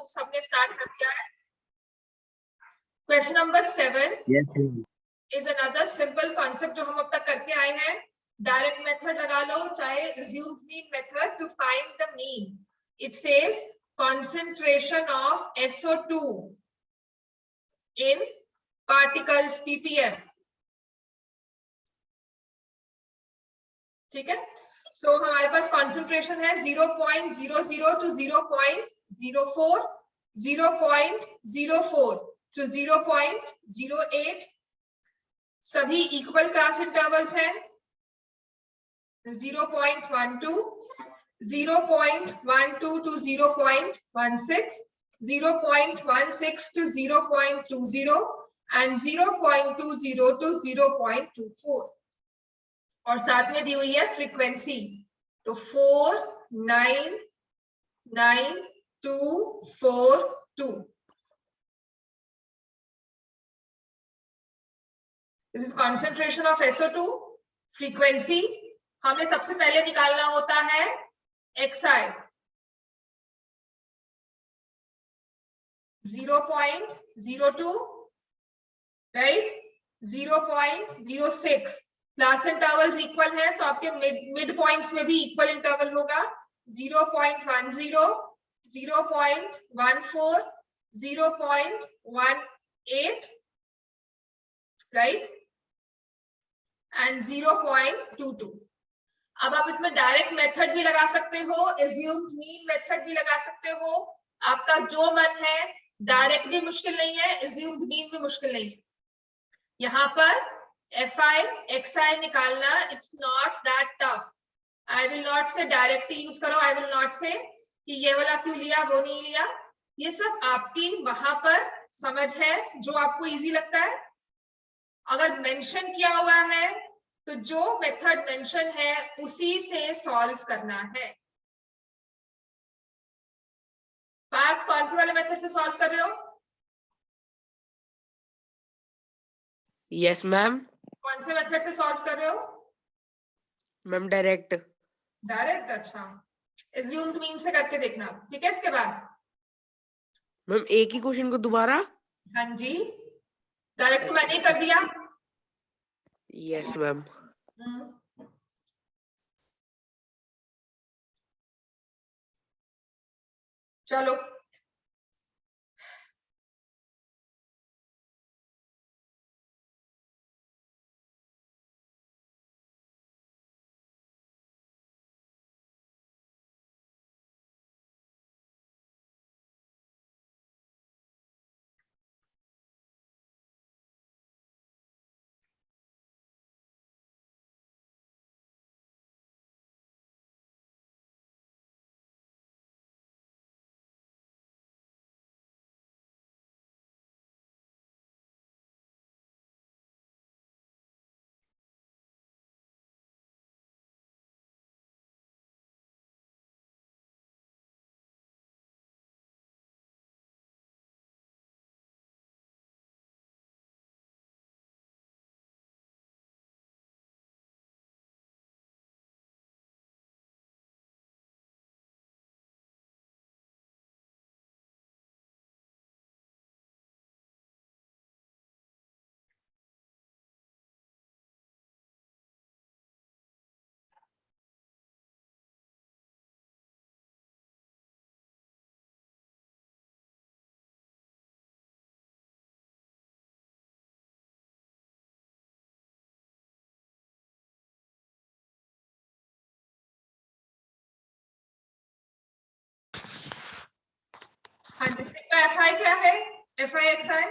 सबने स्टार्ट कर दिया है? Question number 7 is another simple concept जो हम अब तक करके आए हैं. डायरेक्ट मेथड लगा लो चाहे assumed mean method to find the mean. It says concentration of SO2 in particles ppm. ठीक है, तो हमारे पास कॉन्सेंट्रेशन है 0.00 to 0.04, 0.04 to 0.08. सभी इक्वल क्लास इंटरवल्स हैं. 0.12, 0.12 to 0.16, 0.16 to 0.20 and 0.20 to 0.24. और साथ में दी हुई है फ्रीक्वेंसी, तो 49242. This is concentration of SO2. Frequency हमें सबसे पहले निकालना होता है XI 0.02, right, 0.06. Class intervals equal है तो आपके मिड पॉइंट्स में भी इक्वल इंटरवल होगा. 0.10, 0.14, 0.18, राइट, एंड 0.22. अब आप इसमें डायरेक्ट मेथड भी लगा सकते हो, assumed mean मेथड भी लगा सकते हो. आपका जो मन है. डायरेक्ट भी मुश्किल नहीं है, assumed mean भी मुश्किल नहीं है. यहाँ पर FI XI निकालना, it's not that tough. I will not say direct use करो. I will not say कि ये वाला क्यों लिया वो नहीं लिया. ये सब आपकी वहां पर समझ है, जो आपको इजी लगता है. अगर मेंशन किया हुआ है तो जो मेथड मेंशन है उसी से सॉल्व करना है. पार्थ कौन से वाले मेथड से सॉल्व कर रहे हो? Yes ma'am. कौन से मेथड से सॉल्व कर रहे हो? Ma'am direct. डायरेक्ट, अच्छा. assumed mean से करके देखना, ठीक है. इसके बाद मैम एक ही क्वेश्चन को दोबारा. हाँ जी, डायरेक्ट मैंने ही कर दिया. Yes ma'am. चलो, हाँ जी, सिग्मा FI क्या है? FI XI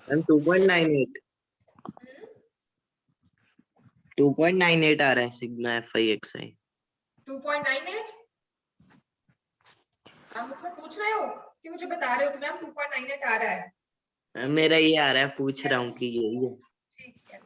मैम 2.98 आ रहा है सिग्मा FI XI. 2.98. आप मुझसे पूछ रहे हो कि मुझे बता रहे हो कि मैम 2.98 आ रहा है? मेरा ये आ रहा है, पूछ रहा हूँ कि यही है. ठीक है.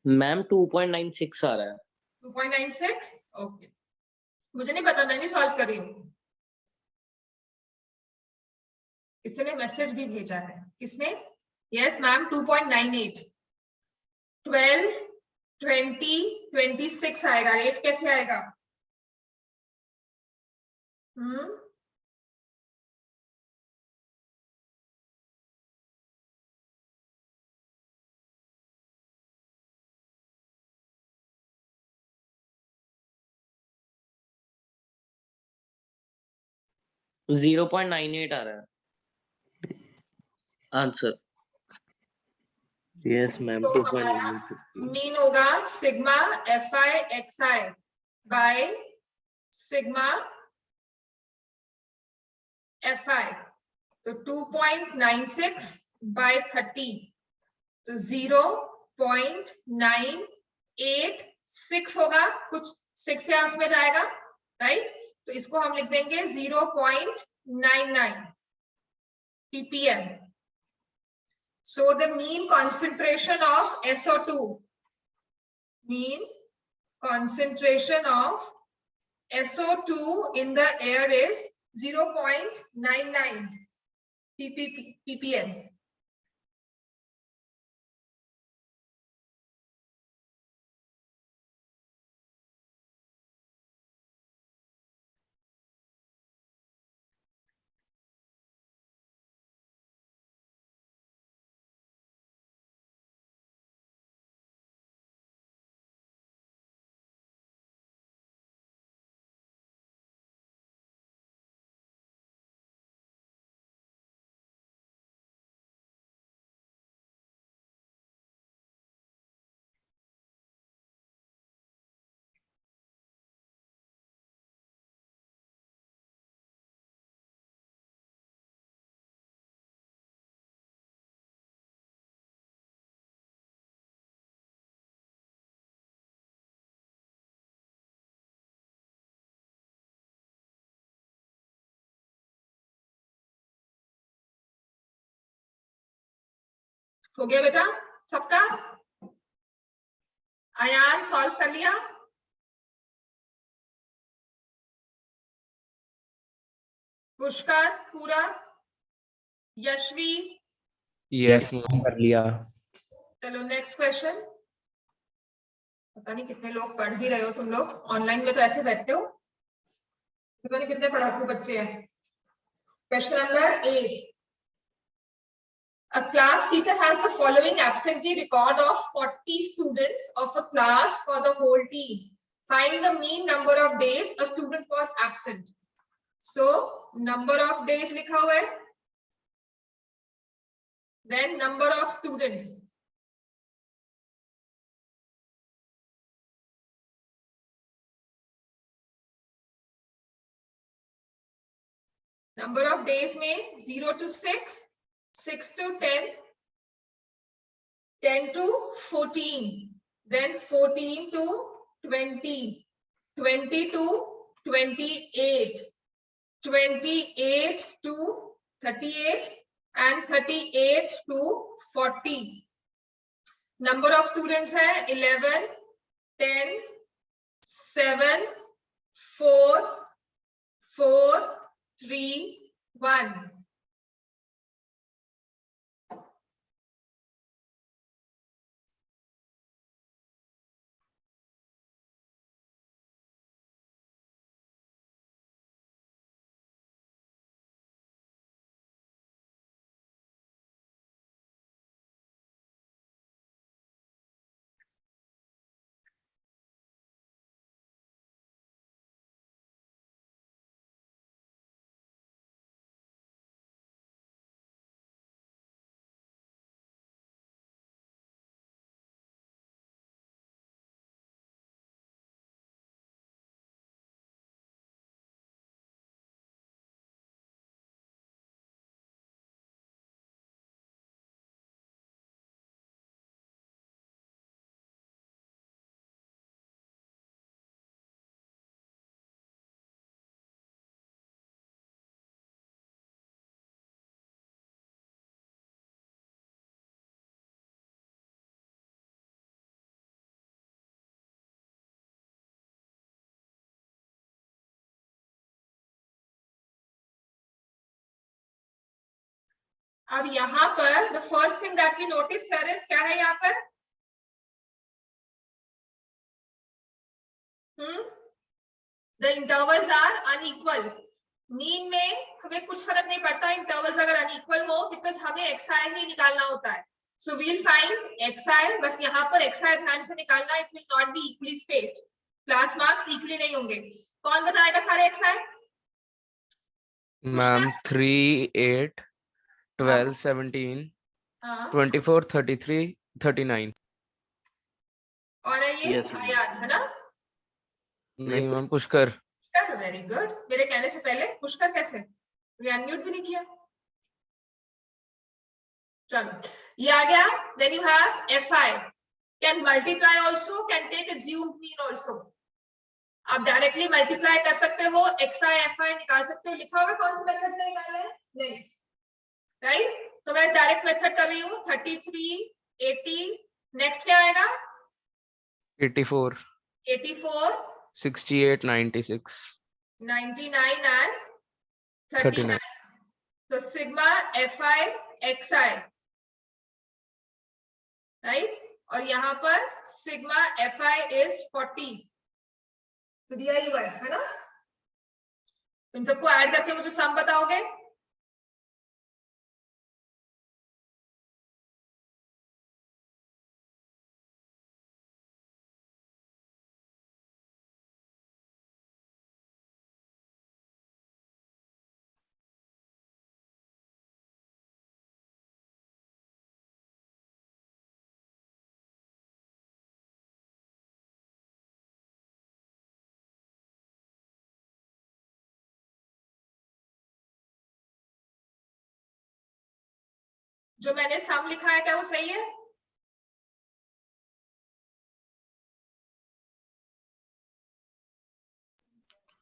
मैम 2.96 आ रहा है। 2.96 ओके, मुझे नहीं पता, मैं नहीं सॉल्व कर रही हूँ। किसी ने मैसेज भी भेजा है, किसने? Yes ma'am 2.98। 12, 20, 26 आएगा, रेट कैसे आएगा? हम्म, 0.98 आ रहा है आंसर। यस मैम तो 2.98। हमारा मीन होगा sigma F I x I by sigma F I. तो 2.96 बाय 30, तो 0.986 होगा, कुछ 6 या उसमें जाएगा, राइट? तो इसको हम लिख देंगे 0.99 ppm. So the mean concentration of SO2, mean concentration of SO2 in the air is 0.99 ppm. हो गया बेटा सबका? आयान सॉल्व कर लिया? पुष्कर पूरा? यशवी? यस मैम कर लिया। चलो नेक्स्ट क्वेश्चन। पता नहीं कितने लोग पढ़ भी रहे हो तुम लोग, ऑनलाइन में तो ऐसे बैठते हो, पता नहीं कितने पढ़ाकू बच्चे हैं। Question number 8। A class teacher has the following absentee record of 40 students of a class for the whole team. Find the mean number of days a student was absent. So number of days लिखा हुआ है, then number of students. Number of days में 0 to 6, 6 to 10, 10 to 14, then 14 to 20, 20 to 28, 28 to 38, and 38 to 40. Number of students है 11, 10, 7, 4, 4, 3, 1. अब यहाँ पर the first thing that we notice here is, क्या है यहाँ पर? The intervals are unequal. Mean में हमें कुछ फर्क नहीं पड़ता इंटरवल्स अगर अनइक्वल हो, बिकॉज हमें xi ही निकालना होता है। सो वील फाइंड xi, बस यहाँ पर xi ध्यान से निकालना, it will not be equally spaced, class marks equally नहीं होंगे। कौन बताएगा सारे xi? मैम 3, 8, हाँ 12, 17, हाँ, 24, 33, 39। और है ये Yes, ma'am. आयान, है ना? नहीं मैम पुष्कर। Very good. मेरे कहने से पहले पुष्कर कैसे? अनम्यूट भी नहीं किया। चलो ये आ गया। Then you have fi, can multiply also, can take assumed mean also. आप डायरेक्टली मल्टीप्लाई कर सकते हो, xi fi निकाल सकते हो। लिखा हुआ कौन से मेथड से निकालना है? नहीं, राइट? तो मैं डायरेक्ट मेथड कर रही हूँ। 33, 80, नेक्स्ट क्या आएगा? 84, 84, 68, 96, 99 and 39। तो सिग्मा fi xi, राइट? और यहाँ पर सिग्मा fi इज 40, तो दिया ही हुआ है ना? इन सबको ऐड करके मुझे सम बताओगे? जो मैंने सम लिखा है क्या वो सही है?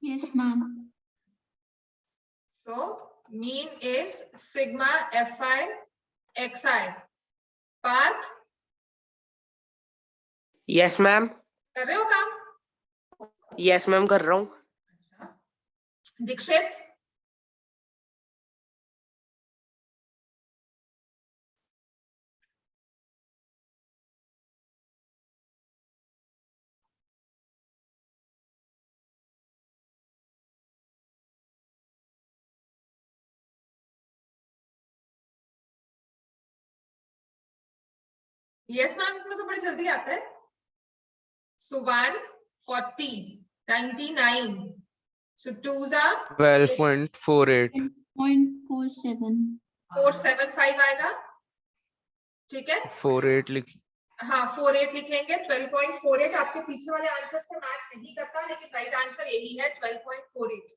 Yes, ma'am. So mean is sigma fi xi, Parth yes ma'am. कर रहे हो काम? यस मैम कर रहा हूँ। दीक्षित यस मैम, इतना तो बड़ी जल्दी आता है। So 1, 40, 99, so 2s are 12.48, 10.47. 475 आएगा, ठीक है? 48 लिख। हाँ 48 लिखेंगे। 12.48 आपके पीछे वाले आंसर से मैच नहीं करता, लेकिन राइट आंसर यही है 12.48।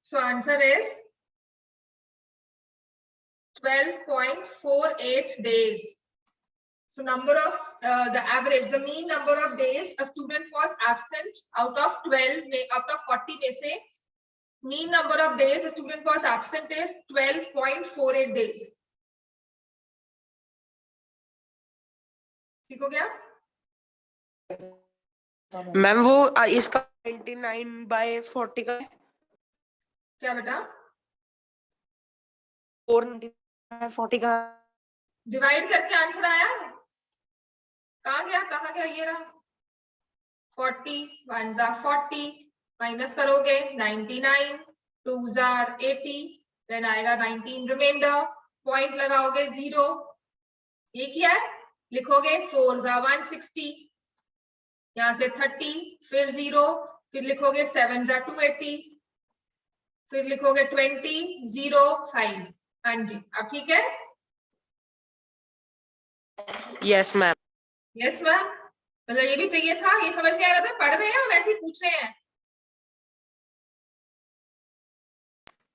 So answer is 12.48 days. So number of the average, the mean number of days a student was absent out of 12 में, out of 40 में से mean number of days a student was absent is 12.48 days. ठीक हो गया? Ma'am वो इसका 99/40 का क्या बेटा? 499/40 का डिवाइड करके आंसर आया? कहाँ गया ये रहा। 40, 1s are 40, माइनस करोगे 99, 2s are 80, देन आएगा 19 रिमाइंडर, पॉइंट लगाओगे 0, ये क्या है? लिखोगे 4s are 160, यहाँ से 30, फिर 0, फिर लिखोगे 7s are 280, फिर लिखोगे 20, 0, 5। हाँ जी, अब ठीक है? Yes ma'am. यस मैम, मतलब ये भी चाहिए था, ये समझ में आ रहा था? पढ़ रहे हैं वैसे ही पूछ रहे हैं?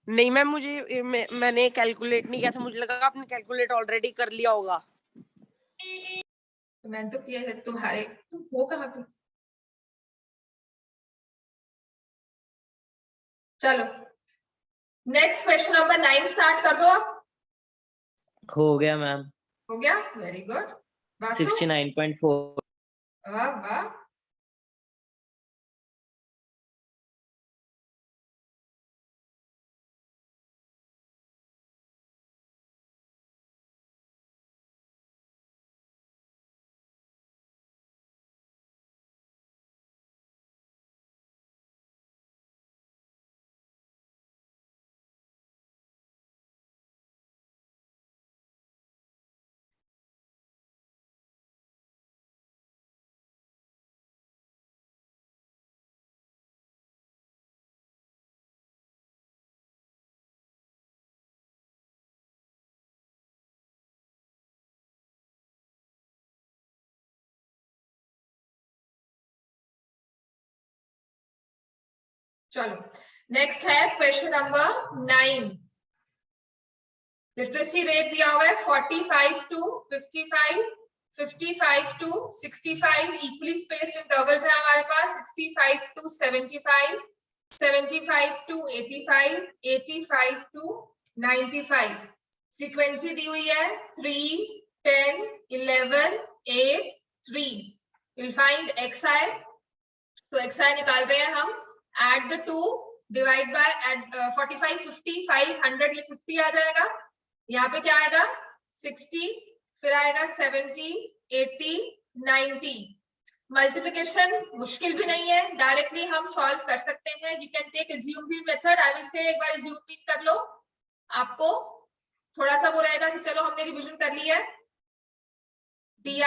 नहीं मैम, मैंने कैलकुलेट नहीं किया था, मुझे लगा आपने कैलकुलेट ऑलरेडी कर लिया होगा। तो मैंने तो किया है तुम्हारे, तुम हो कहाँ पे? चलो नेक्स्ट क्वेश्चन नंबर 9 स्टार्ट कर दो आप। हो गया मैम। हो गया, वेरी गुड। वासु, 69.4. वाह वाह। चलो नेक्स्ट है क्वेश्चन नंबर 9। लिटरेसी रेट दिया हुआ है 45 to 55, 55 to 65, equally spaced intervals है हमारे पास, 65 to 75, 75 to 85, 85 to 95। फ्रीक्वेंसी दी हुई है 3, 10, 11, 8, 3। विल फाइंड xi, तो xi निकाल रहे हैं हम। Add the two, divide by, add 45, 50, 500, ये 50 आ जाएगा। यहाँ पे क्या आएगा 60, फिर आएगा 70, 80, 90। मल्टीप्लिकेशन मुश्किल भी नहीं है, डायरेक्टली हम सॉल्व कर सकते हैं। यू कैन टेक assume भी मेथड। आई विल से एक बार assume भी कर लो, आपको थोड़ा सा वो रहेगा कि चलो हमने रिवीजन कर ली है। di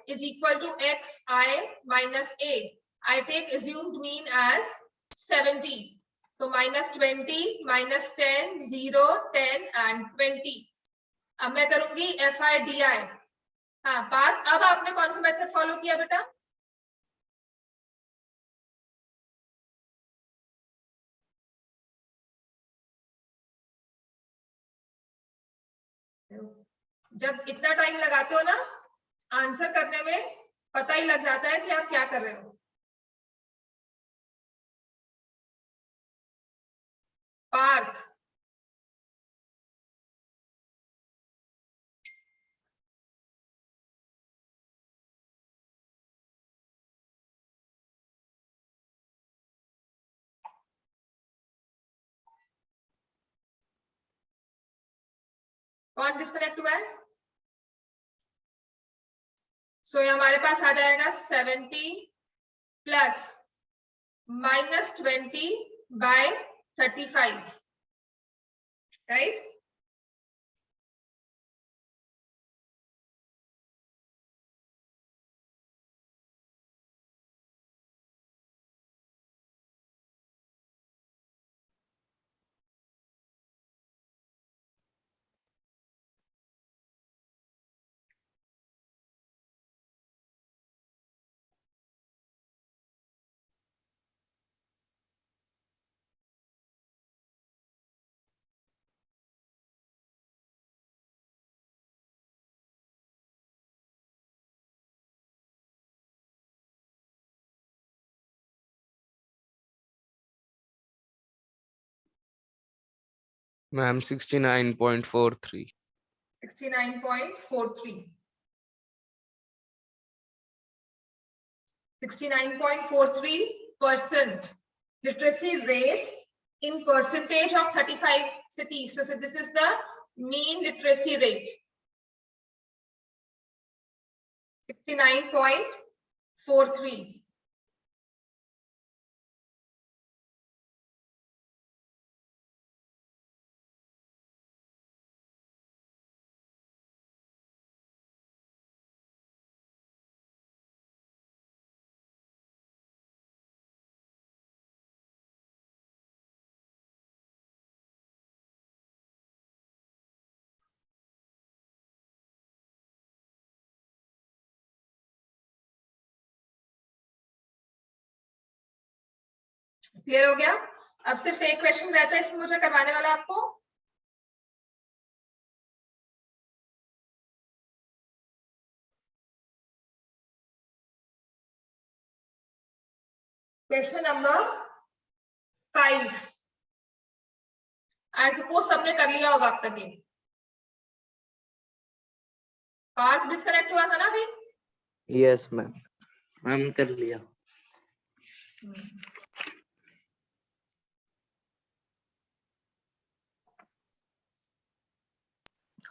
is equal to xi minus a. I take assumed mean as 70, तो -20, -10, 0, 10 and 20। अब मैं करूंगी FI DI। हाँ बात, अब आपने कौन सा मेथड फॉलो किया बेटा? जब इतना टाइम लगाते हो ना आंसर करने में, पता ही लग जाता है कि आप क्या कर रहे हो। पार्थ, कौन डिस्कनेक्ट हुआ है? सो ये हमारे पास आ जाएगा 70 plus -20 bye 35, right. Ma'am, 69.43. 69.43, 69.43% literacy rate in percentage of 35 cities. So this is the mean literacy rate, 69.43। Clear हो गया? अब सिर्फ एक क्वेश्चन रहता है इसमें मुझे करवाने वाला आपको। Question number 5। आई सपोज सबने कर लिया होगा अब तक ये। पार्थ डिस्कनेक्ट हुआ था ना अभी? यस मैम, मैम कर लिया।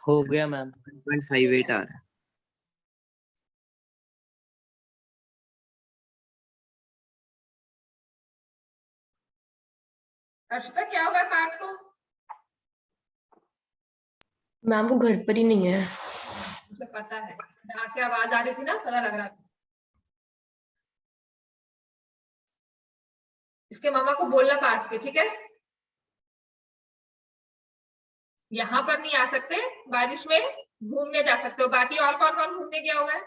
हो गया मैम। 1.58 आ रहा है। अर्षिता क्या हुआ है पार्थ को? मैम वो घर पर ही नहीं है। मुझे पता है, जहां से आवाज आ रही थी ना, पता लग रहा था। इसके मामा को बोलना पार्थ के, ठीक है? यहाँ पर नहीं आ सकते, बारिश में घूमने जा सकते हो। बाकी और कौन कौन घूमने गया होगा?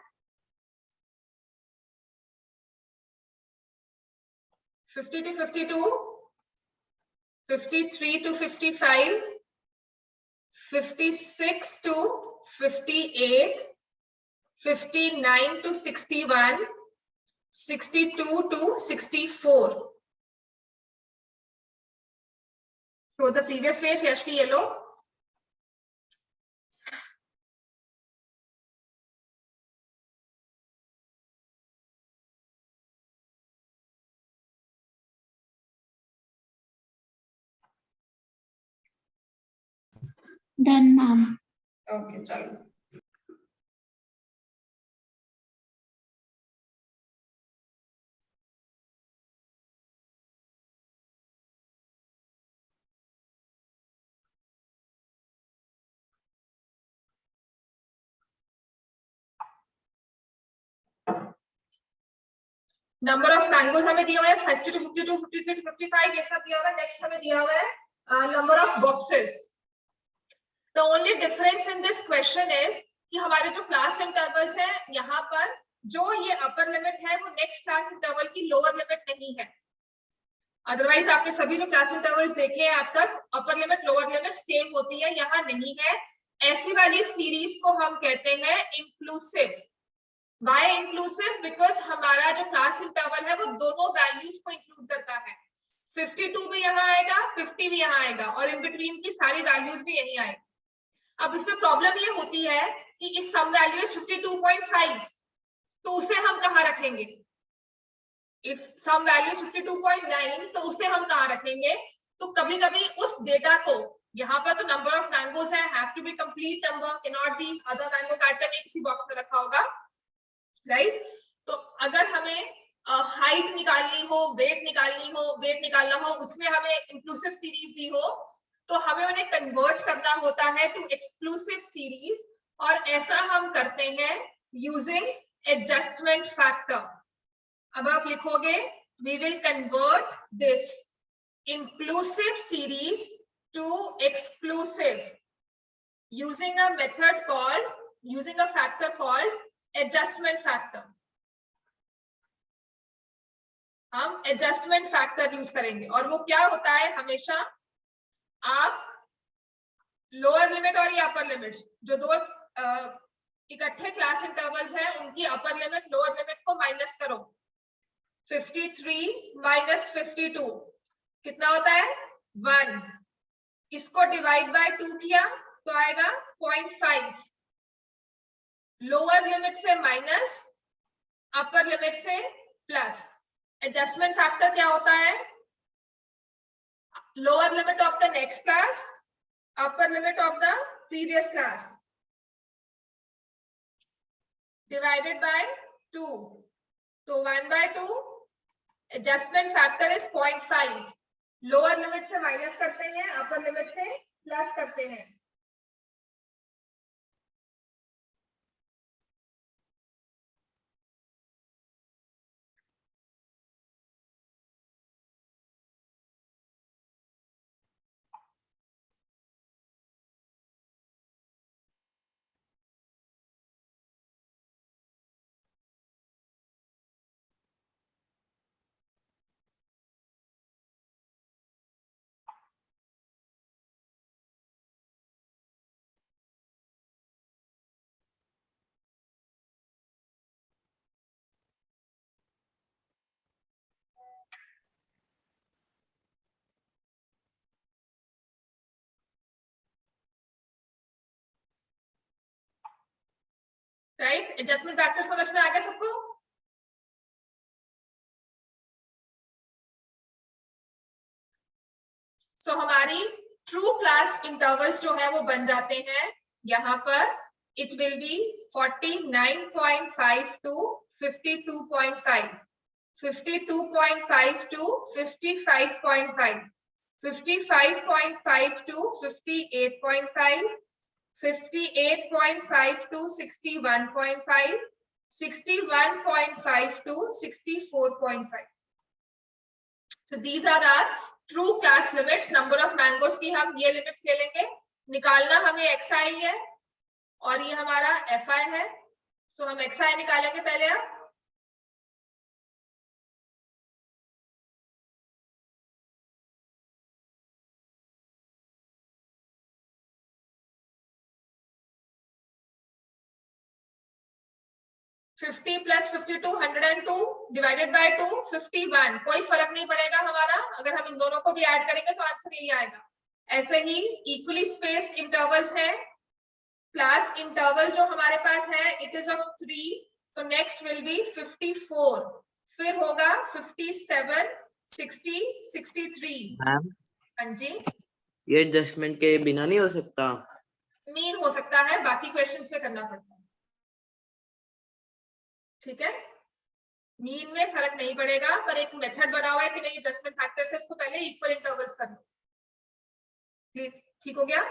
50 to 52, 53 to 55, 56 to 58, 59 to 61, 62 to 64. So the previous page, Yashvi, yellow. Done, ma'am. Okay, chalo. Number of mangoes हमें दिया हुआ है 50 to 52, 53 to 55, ये सब दिया हुआ है। नेक्स्ट हमें दिया हुआ है number of boxes. The only difference in this question is कि हमारे जो क्लास इंटरवल्स हैं, यहाँ पर जो ये अपर लिमिट है वो नेक्स्ट क्लास इंटरवल की लोअर लिमिट नहीं है। अदरवाइज आपने सभी जो क्लास इंटरवल्स देखे हैं अब तक, upper limit lower limit same होती है, यहाँ नहीं है। ऐसी वाली सीरीज को हम कहते हैं इंक्लूसिव। Why inclusive? Because हमारा जो क्लास इंटरवल है वो दोनों वैल्यूज को इंक्लूड करता है। 52 भी यहाँ आएगा, 50 भी यहाँ आएगा, और इन बिटवीन की सारी वैल्यूज भी यही आएगी। अब इसमें प्रॉब्लम ये होती है कि इफ सम वैल्यू इज 52.5, तो उसे हम कहाँ रखेंगे? इफ सम वैल्यू इज 52.9, तो उसे हम कहाँ रखेंगे? तो कभी कभी उस डेटा को, यहाँ पर तो नंबर ऑफ मैंगोज है, have to be complete number, can not be other mango काट कर किसी बॉक्स में रखा होगा, राइट? तो अगर हमें हाइट निकालनी हो, वेट निकालनी हो, वेट निकालना हो, उसमें हमें इंक्लूसिव सीरीज दी हो, तो हमें उन्हें कन्वर्ट करना होता है टू एक्सक्लूसिव सीरीज, और ऐसा हम करते हैं यूजिंग एडजस्टमेंट फैक्टर। अब आप लिखोगे, we will convert this inclusive series to exclusive using a method called, using a factor called adjustment factor. हम एडजस्टमेंट फैक्टर यूज करेंगे, और वो क्या होता है? हमेशा आप लोअर लिमिट और ये अपर लिमिट, जो दो इकट्ठे क्लास इंटरवल्स हैं, उनकी अपर लिमिट लोअर लिमिट को माइनस करो। 53 माइनस 52 कितना होता है? 1। इसको डिवाइड बाय 2 किया तो आएगा 0.5। लोअर लिमिट से माइनस, अपर लिमिट से प्लस। एडजस्टमेंट फैक्टर क्या होता है? Lower limit of the next class, upper limit of the previous class divided by 2, तो 1/2। Adjustment factor is 0.5। Lower limit से माइनस करते हैं, अपर लिमिट से प्लस करते हैं। राइट? एडजस्टमेंट फैक्टर समझ में आ गया सबको? सो हमारी ट्रू क्लास इंटरवल्स जो है वो बन जाते हैं यहाँ पर. It will be 49.5 to 52.5, 52.5 to 55.5, 55.5 to 58.5, 58.5 to 61.5, 61.5 to 64.5. So these are our true class limits. Number of mangoes की हम ये लिमिट्स ले लेंगे. निकालना हमें xi है और ये हमारा fi है. सो हम xi निकालेंगे पहले. अब $50 + 52 102 डिवाइडेड बाय 2 51. कोई फर्क नहीं पड़ेगा हमारा. अगर हम इन दोनों को भी ऐड करेंगे तो आंसर यही आएगा. ऐसे ही इक्वली स्पेस्ड इंटरवल्स है. क्लास इंटरवल जो हमारे पास है इट इज ऑफ 3. तो नेक्स्ट विल बी 54, फिर होगा 57, 60, 63. मैम हाँ जी, ये एडजस्टमेंट के बिना नहीं हो सकता? मीन हो सकता है, बाकी क्वेश्चंस में करना पड़ता है. ठीक है, मीन में फर्क नहीं पड़ेगा, पर एक मेथड बना हुआ है कि नहीं एडजस्टमेंट फैक्टर से इसको पहले इक्वल इंटरवल्स कर लो. ठीक हो गया.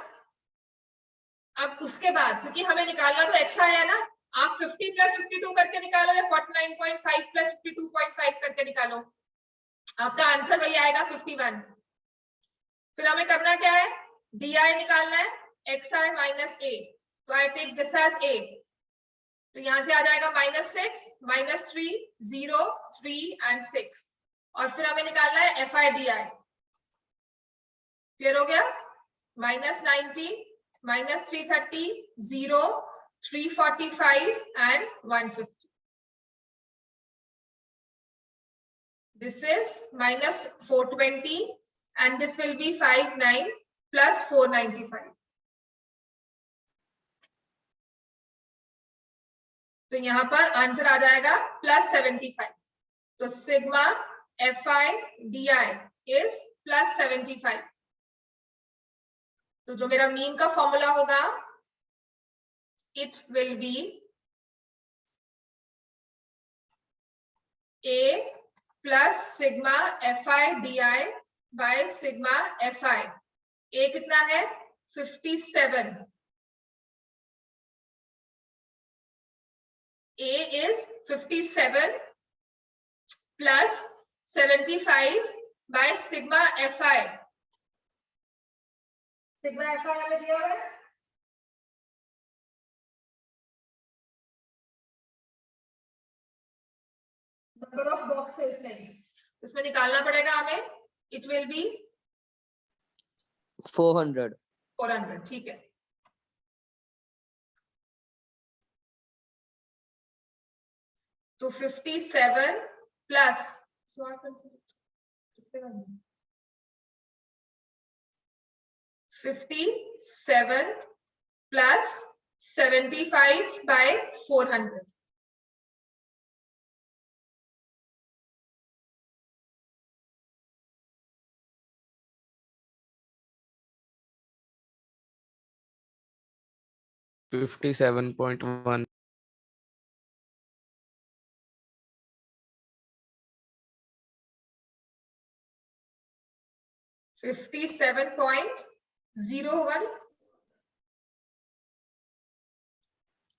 अब उसके बाद क्योंकि हमें निकालना तो एक्स्ट्रा है ना, आप 50 + 52 करके निकालो या 49.5 + 52.5 करके निकालो, आपका आंसर वही आएगा 51. फिर हमें करना क्या है, DI निकालना है, XI - A. तो I take this as A. तो यहां से आ जाएगा -6, -3, 0, 3 and 6. और फिर हमें निकालना है FI DI. क्लियर हो गया? -90, -330, 0, 345 and 150. This is -420 and this will be 59 plus 495. तो यहाँ पर आंसर आ जाएगा +75. तो सिग्मा FI DI is +75. तो जो मेरा मीन का फॉर्मूला होगा it will be A plus sigma FI DI by sigma FI. A कितना है 57. A is 57 plus 75 by sigma FI. Sigma FI हमें दिया हुआ है नंबर ऑफ बॉक्सेस नहीं, इसमें निकालना पड़ेगा हमें. It will be 400. ठीक है. तो 57 प्लस 57 प्लस 75 by 400. $57.1. $57.0 होगा नहीं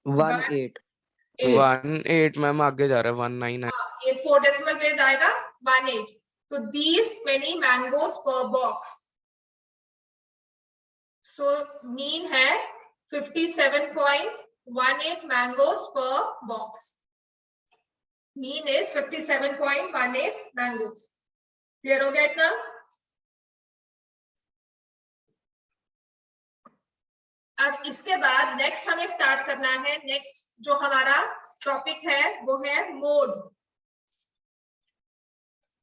18. 18 मैम आगे जा रहा है 199. ये 4 डेसिमल प्लेस आएगा 18. तो these many mangoes per box. So mean है 57.18 mangoes per box. Mean is 57.18 mangoes. Clear हो गया इतना? अब इसके बाद नेक्स्ट हमें स्टार्ट करना है. नेक्स्ट जो हमारा टॉपिक है वो है मोड.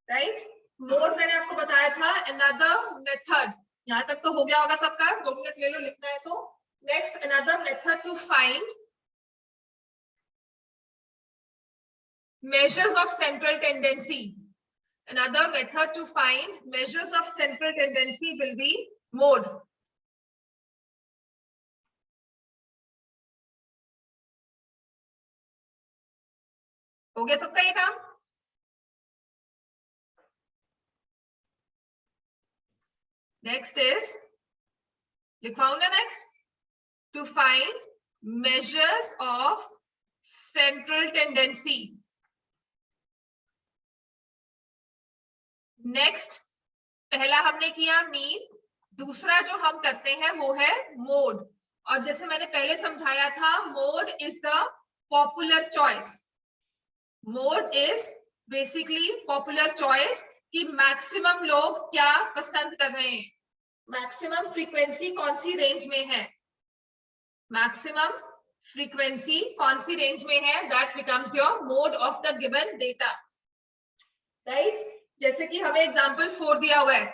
राइट, मोड मैंने आपको बताया था अनदर मेथड. यहाँ तक तो हो गया होगा सबका, 2 मिनट ले लो लिखना है तो. Next another method to find measures of central tendency. Another method to find measures of central tendency will be mode. हो गया सबका ये काम? Next is, लिखवाऊंगा next, to find measures of central tendency. Next, पहला हमने किया मीन, दूसरा जो हम करते हैं वो है मोड. और जैसे मैंने पहले समझाया था, mode is the popular choice. Mode is basically popular choice कि मैक्सिमम लोग क्या पसंद कर रहे हैं, मैक्सिमम फ्रीक्वेंसी कौन सी रेंज में है, मैक्सिमम फ्रीक्वेंसी कौन सी रेंज में है, that becomes your mode of the given data. Right? जैसे कि हमें एग्जांपल 4 दिया हुआ है,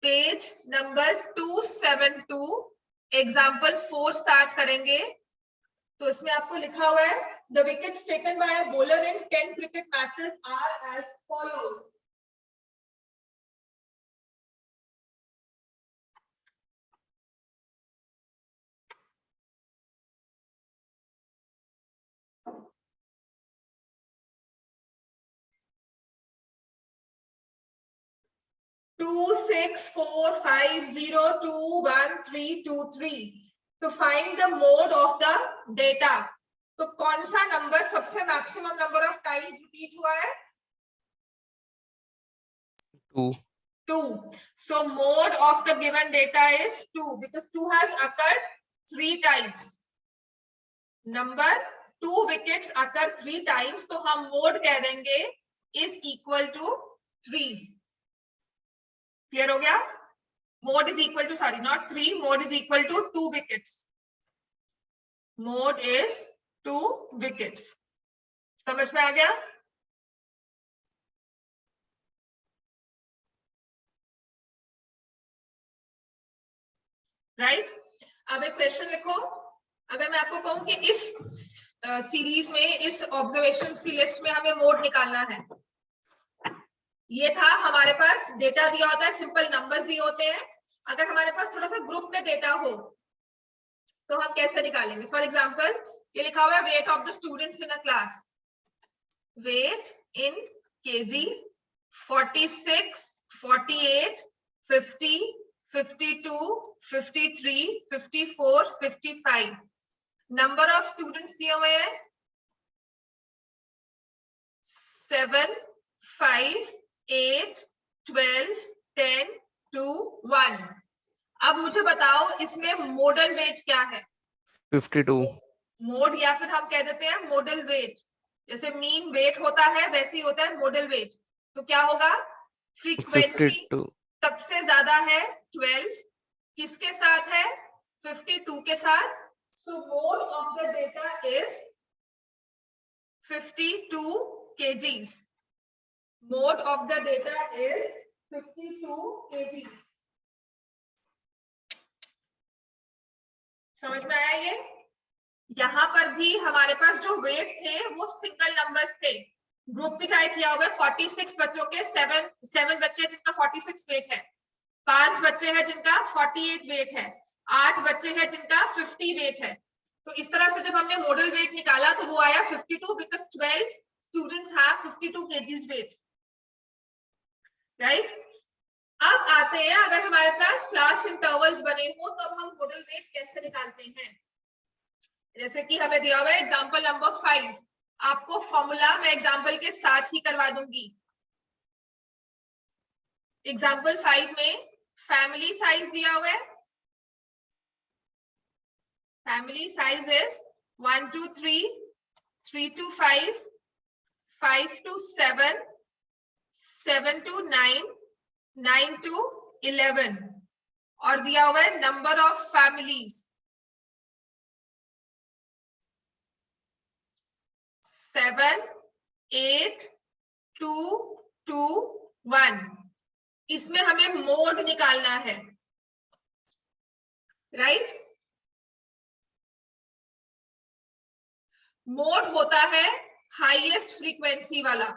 पेज नंबर 272, एग्जांपल 4 स्टार्ट करेंगे. तो इसमें आपको लिखा हुआ है, the wickets taken by a bowler in 10 cricket matches are as follows. Two, 6, 4, 5, 0, 2, 1, 3, 2, 3. To find the mode of the data. तो कौन सा नंबर सबसे maximum number of times repeat हुआ है? 2. So mode of the given data is 2 because 2 has occurred 3 times. Number 2 wickets occur 3 times, तो हम mode कह देंगे is equal to 3. क्लियर हो गया? Mode is equal to, sorry not 3, mode is equal to 2 wickets. Mode is 2 wickets. समझ में आ गया? Right? अब एक क्वेश्चन लिखो. अगर मैं आपको कहूं कि इस सीरीज में, इस ऑब्जर्वेशंस की लिस्ट में हमें मोड निकालना है. ये था हमारे पास डेटा दिया होता है, सिंपल नंबर्स दिए होते हैं. अगर हमारे पास थोड़ा सा ग्रुप में डेटा हो तो हम कैसे निकालेंगे? फॉर एग्जांपल, ये लिखा हुआ है weight of the students in a class. Weight in KG 46, 48, 50, 52, 53, 54, 55. Number of students दिए हुए हैं 7, 5, 8, 12, 10, 2, 1. अब मुझे बताओ इसमें मॉडल वेट क्या है? 52. मोड या फिर हम कह देते हैं मॉडल वेट. जैसे मीन वेट होता है वैसे ही होता है मॉडल वेट. तो क्या होगा? फ्रीक्वेंसी 52. सबसे ज्यादा है 12, किसके साथ है? 52 के साथ. सो mode of the data is 52 kgs. Mode of the data is 52 kgs. समझ में आया ये? यहाँ पर भी हमारे पास जो वेट थे वो सिंगल नंबर्स थे. ग्रुप में चाहे किया हुआ है 46 बच्चों के 7 बच्चे जिनका 46 वेट है, 5 बच्चे हैं जिनका 48 वेट है, 8 बच्चे हैं जिनका 50 वेट है. तो इस तरह से जब हमने मॉडल वेट निकाला तो वो आया 52 because 12 students have 52 kgs weight. Right? अब आते हैं, अगर हमारे पास क्लास इंटरवल्स बने हो तो अब हम मॉडल वेट कैसे निकालते हैं? जैसे कि हमें दिया हुआ है एग्जांपल नंबर 5. आपको फॉर्मूला मैं एग्जांपल के साथ ही करवा दूंगी. एग्जांपल 5 में फैमिली साइज दिया हुआ है. Family size is 1 to 3, 3 to 5, 5 to 7, 7 to 9, 9 to 11. और दिया हुआ है नंबर ऑफ फैमिलीज 7, 8, 2, 2, 1. इसमें हमें मोड निकालना है. राइट? मोड होता है हाईएस्ट फ्रीक्वेंसी वाला,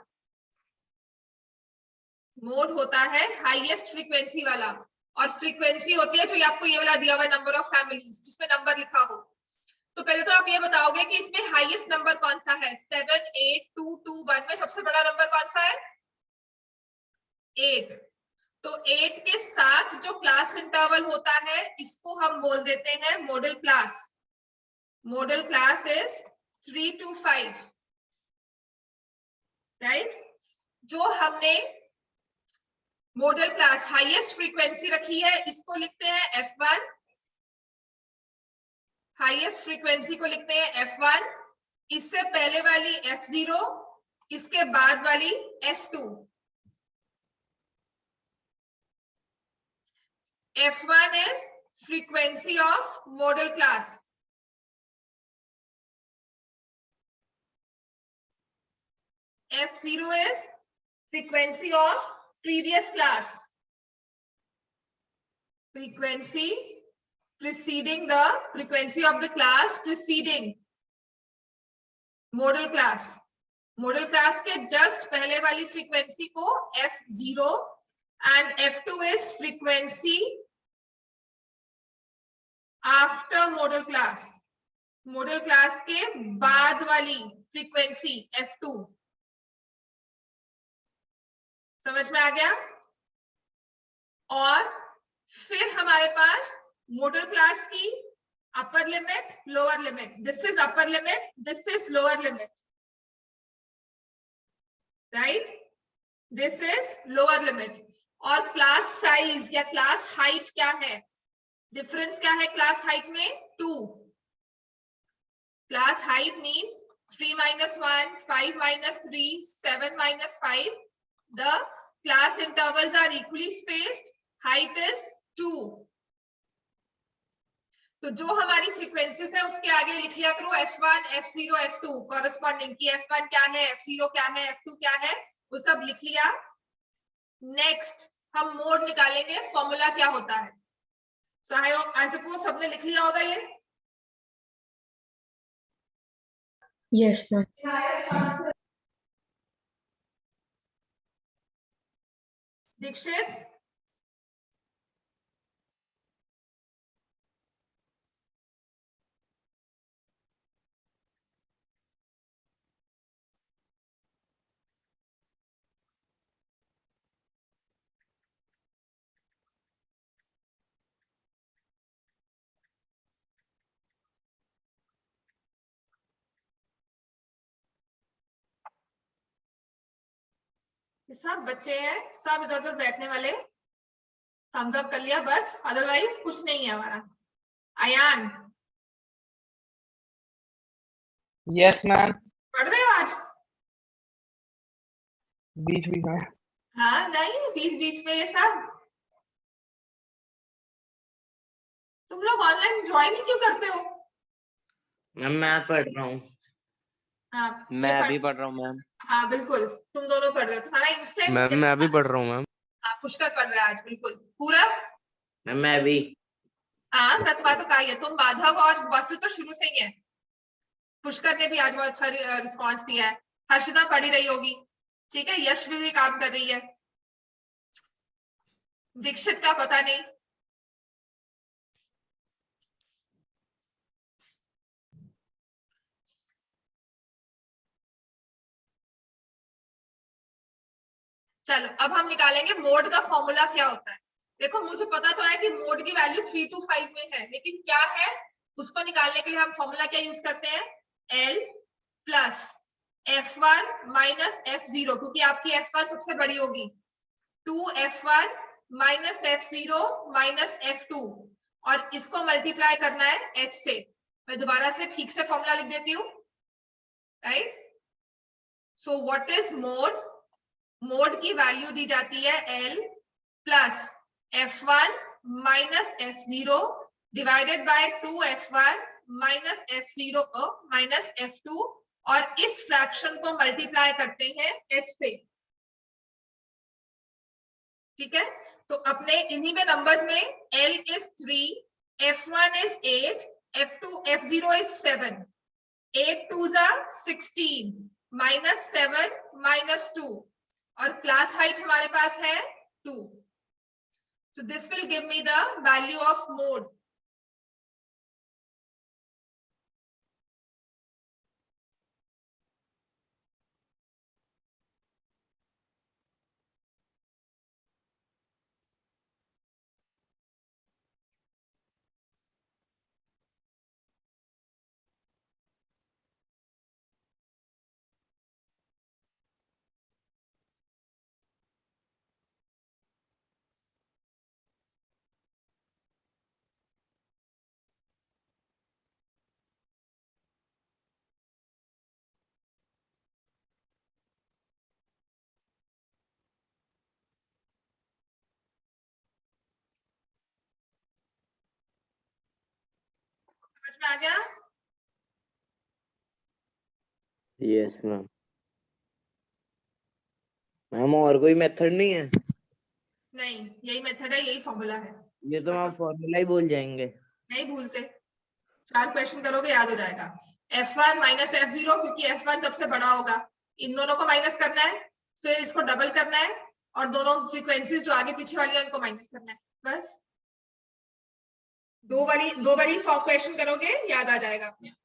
मोड होता है हाईएस्ट फ्रीक्वेंसी वाला, और फ्रीक्वेंसी होती है जो ये आपको ये वाला दिया हुआ नंबर ऑफ फैमिलीज जिसमें नंबर लिखा हो। तो पहले तो आप ये बताओगे कि इसमें हाईएस्ट नंबर कौन सा है। 7 8 2 2 1 में सबसे बड़ा नंबर कौन सा है? 8। तो 8 के साथ जो क्लास इंटरवल होता है इसको हम बोल देते हैं model class. Model class is 3 to 5, right. जो हमने मॉडल क्लास हाईएस्ट फ्रीक्वेंसी रखी है इसको लिखते हैं F1, हाईएस्ट फ्रीक्वेंसी को लिखते हैं F1, इससे पहले वाली F0, इसके बाद वाली F2। F1 is frequency of model class. F0 is frequency of previous class. Frequency preceding the frequency of the class preceding model class. Model class के just पहले वाली frequency को F0 and F2 is frequency after model class. Model class के बाद वाली frequency F2. समझ में आ गया? और फिर हमारे पास मॉडल क्लास की upper limit, lower limit. This is upper limit, this is lower limit, right. This is lower limit. और क्लास साइज या क्लास हाइट क्या है? डिफरेंस क्या है क्लास हाइट में? 2। Class height means 3 minus 1, 5 minus 3, 7 minus 5. The class intervals are equally spaced. Height is 2. तो जो हमारी फ्रीक्वेंसीज है उसके आगे लिख लिया करो F1, F0, F2 कॉरेस्पॉन्डिंग की। F1 क्या है, F0 क्या है, F2 क्या है, वो सब लिख लिया। नेक्स्ट हम मोड निकालेंगे, फॉर्मूला क्या होता है। So I suppose सबने लिख लिया होगा ये। Yes, ma'am. दीक्षित, सब बच्चे हैं, सब इधर उधर बैठने वाले। थम्स अप कर लिया बस, अदरवाइज कुछ नहीं है हमारा। Ayaan, yes ma'am. पढ़ रहे हो आज? बीच बीच में। हाँ नहीं, बीच बीच में ये सब तुम लोग ऑनलाइन ज्वाइन ही क्यों करते हो? मैम मैं पढ़ रहा हूँ। हाँ मैं भी पढ़ रहा हूँ मैम। हाँ बिल्कुल, तुम दोनों पढ़ रहे हो। तुम्हारा इंस्टेंट मैम मैं भी पढ़ रहा हूँ मैम। हाँ पुष्कर पढ़ रहा है आज, बिल्कुल। पूरा मैम मैं भी। हाँ मैं तुम्हारा तो कहा ही है, तुम माधव और वसु तो शुरू से ही है। पुष्कर ने भी आज बहुत अच्छा रिस्पॉन्स दिया है। हर्षिता पढ़ी रही होगी, ठीक है। यश भी काम कर रही है। दीक्षित का पता नहीं। चलो अब हम निकालेंगे मोड का फॉर्मूला क्या होता है। देखो मुझे पता तो है कि मोड की वैल्यू 3 to 5 में है, लेकिन क्या है उसको निकालने के लिए हम फॉर्मूला क्या यूज करते हैं? L plus F1 minus F0, क्योंकि आपकी F1 सबसे बड़ी होगी। 2F1 minus F0 minus F2, और इसको मल्टीप्लाई करना है H से। मैं दोबारा से ठीक से फॉर्मूला लिख देती हूँ, right. So what is mode? Mode की वैल्यू दी जाती है L plus F1 minus F0 divided by 2F1 minus F0 minus F2, और इस फ्रैक्शन को मल्टीप्लाई करते हैं H से, ठीक है। तो अपने इन्हीं में नंबर्स में L is 3, F1 is 8, F0 is 7, 8 2s are 16 -7 -2 और क्लास हाइट हमारे पास है 2. So this will give me the value of mode. समझ में आ गया? Yes ma'am. मैम और कोई मेथड नहीं है? नहीं, यही मेथड है, यही फॉर्मूला है. ये तो हम फॉर्मूला ही भूल जाएंगे. नहीं भूलते, 4 क्वेश्चन करोगे याद हो जाएगा. F1 माइनस F0 क्योंकि F1 सबसे बड़ा होगा, इन दोनों को माइनस करना है, फिर इसको डबल करना है और दोनों फ्रीक्वेंसीज जो आगे पीछे वाली है उनको माइनस करना है. बस दो बारी क्वेश्चन करोगे याद आ जाएगा अपने आप.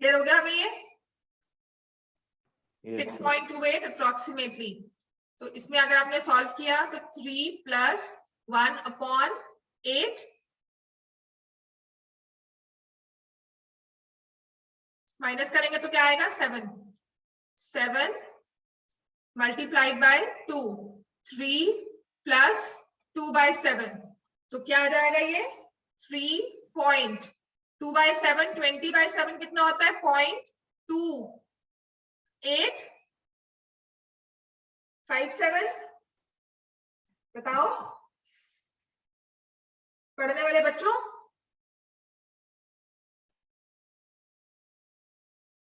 क्लियर हो गया हमें ये? 6.28 अप्रोक्सीमेटली. तो इसमें अगर आपने सॉल्व किया तो 3 + 1/8 माइनस करेंगे तो क्या आएगा? 7 मल्टीप्लाइड बाय 2. 3 + 2/7 तो क्या आ जाएगा ये? 3.2/7. 20/7 कितना होता है? 0.2857. बताओ पढ़ने वाले बच्चों.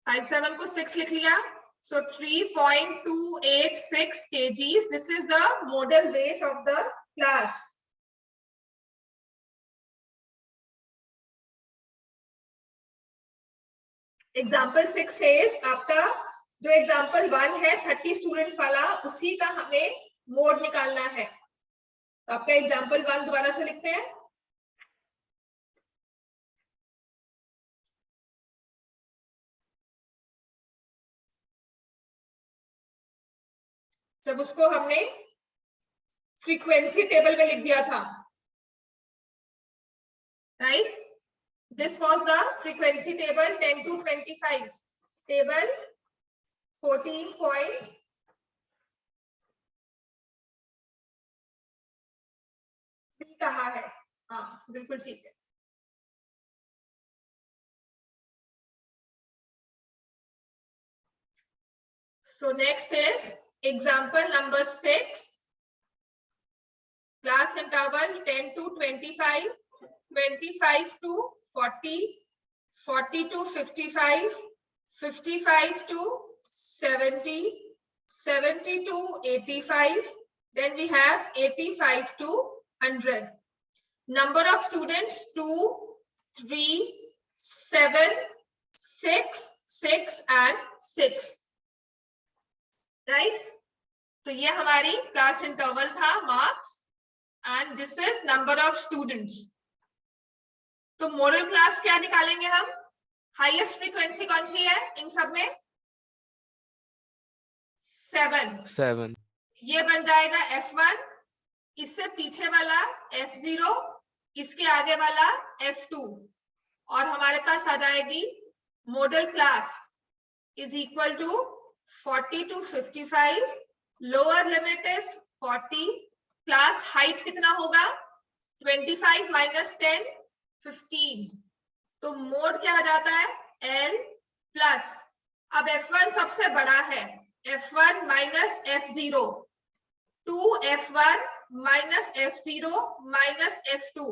57 को 6 लिख लिया. So 3.286 kgs. This is the modal weight of the class. Example 6 says आपका जो एग्जाम्पल 1 है 30 स्टूडेंट्स वाला, उसी का हमें मोड निकालना है. तो आपका एग्जाम्पल 1 दोबारा से लिखते हैं. जब उसको हमने फ्रीक्वेंसी टेबल में लिख दिया था, right? This was the frequency table 10 to 25. Table 14. कहा है? हाँ बिल्कुल ठीक है. So next is example number 6. Class interval 10 to 25, 25 to 40, 40 to 55, 55 to 70, 70 to 85. Then we have 85 to 100. Number of students 2, 3, 7, 6 and 6. Right? तो ये हमारी क्लास इंटरवल था, marks, and this is number of students. तो मॉडल क्लास क्या निकालेंगे हम? Highest frequency कौन सी है इन सब में? 7. ये बन जाएगा F1, इससे पीछे वाला F0, इसके आगे वाला F2, और हमारे पास आ जाएगी model class is equal to 40 to 55. Lower limit is 40. Class height कितना होगा? 25 minus 10, 15. तो मोड क्या आ जाता है? L प्लस, अब F1 सबसे बड़ा है, F1 minus F0, 2F1 minus F0 minus F2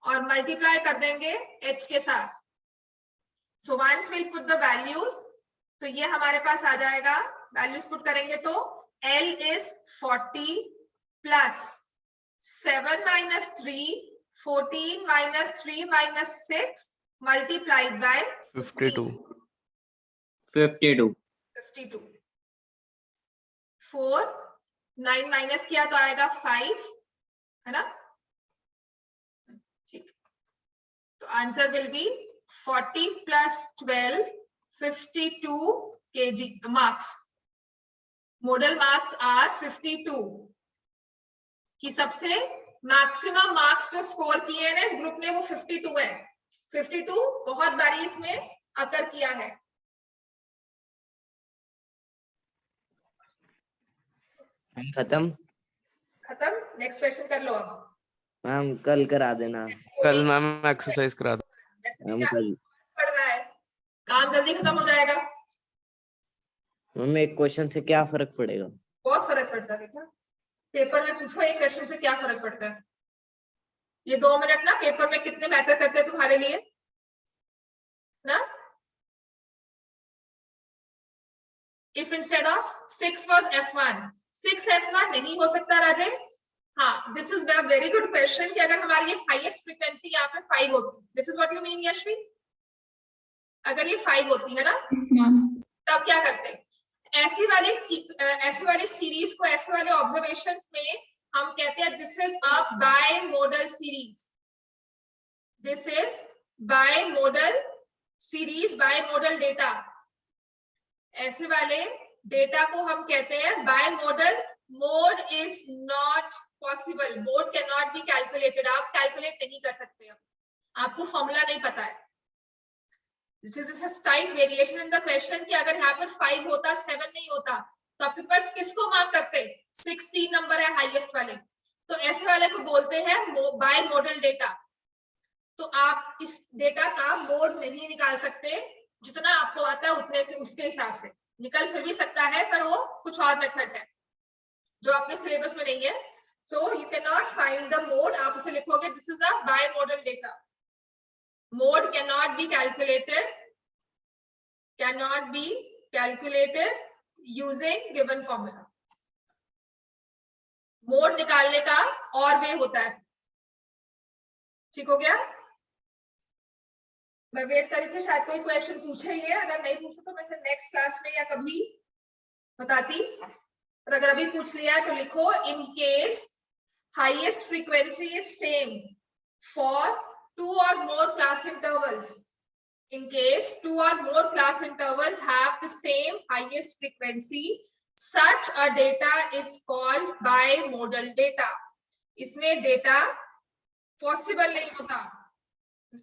और मल्टीप्लाई कर देंगे H के साथ. So once we'll put the values, तो ये हमारे पास आ जाएगा. वैल्यूज पुट करेंगे तो L is 40 plus 7 minus 3, 14 minus 3 minus 6 multiplied by 52. 52. 52. 4, 9 minus किया तो आएगा 5, है ना? ठीक. तो answer will be 40 plus 12, 52 kg marks. Modal marks are 52. कि सबसे मैक्सिमम मार्क्स जो स्कोर किए हैं इस ग्रुप ने वो 52 है. 52 बहुत बारी इसमें अकर किया है. हम खत्म. खत्म. नेक्स्ट क्वेश्चन कर लो अब. मैम कल करा देना. कल मैम एक्सरसाइज करा दो. हम कल. पढ़ रहा है, काम जल्दी खत्म हो जाएगा. मैम एक क्वेश्चन से क्या फर्क पड़ेगा? बहुत फर्क पड़ता है बेटा. पेपर में पूछो एक क्वेश्चन से क्या फर्क पड़ता है. ये 2 मिनट ना पेपर में कितने मैटर करते हैं तुम्हारे लिए ना. If instead of 6 was F1, 6 F1 नहीं हो सकता राजे. हाँ, this is a very good question कि अगर हमारी ये हाईएस्ट फ्रीक्वेंसी यहाँ पे 5 होती. This is what you mean Yashvi? अगर ये 5 होती है ना, Ma'am. तब क्या करते हैं? ऐसी वाली सीरीज को, ऐसे वाले ऑब्जर्वेशंस में हम कहते हैं this is a bimodal series. This is bimodal series, bimodal data. ऐसे वाले डेटा को हम कहते हैं bimodal. Mode is not possible. Mode can not be calculated. आप कैलकुलेट नहीं कर सकते. आपको फॉर्मूला नहीं पता है. This is a slight variation in the question कि अगर यहाँ पर 5 होता, 7 नहीं होता, तो आपके पास किसको मार्क करते? 6 3 नंबर है हाईएस्ट वाले. तो ऐसे वाले को बोलते हैं बाय मॉडल डेटा. तो आप इस डेटा का मोड नहीं निकाल सकते. जितना आपको आता है उतने उसके हिसाब से निकल फिर भी सकता है, पर वो कुछ और मेथड है जो आपके सिलेबस में नहीं है. So you can not find the mode. आप इसे लिखोगे this is a bimodal data. Mode cannot be calculated using given formula. Mode निकालने का और वे होता है. ठीक हो गया? मैं वेट कर रही थी शायद कोई क्वेश्चन पूछे ही है. अगर नहीं पूछे तो मैं फिर नेक्स्ट क्लास में या कभी बताती. और अगर अभी पूछ लिया है तो लिखो in case highest frequency is same for 2 or more class intervals. In case 2 or more class intervals have the same highest frequency, such a data is called bimodal data. इसमें डेटा पॉसिबल नहीं होता.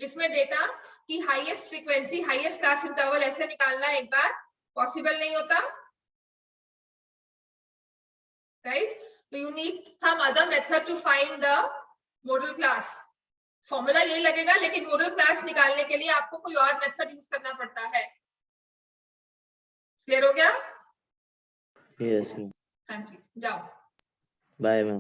इसमें data की highest frequency, highest class interval ऐसे निकालना एक बार possible नहीं होता. Right? So you need some other method to find the modal class. Formula यही लगेगा, लेकिन मॉडल क्लास निकालने के लिए आपको कोई और मेथड यूज करना पड़ता है. क्लियर हो गया? Yes ma'am. हाँ जी, जाओ. Bye ma'am.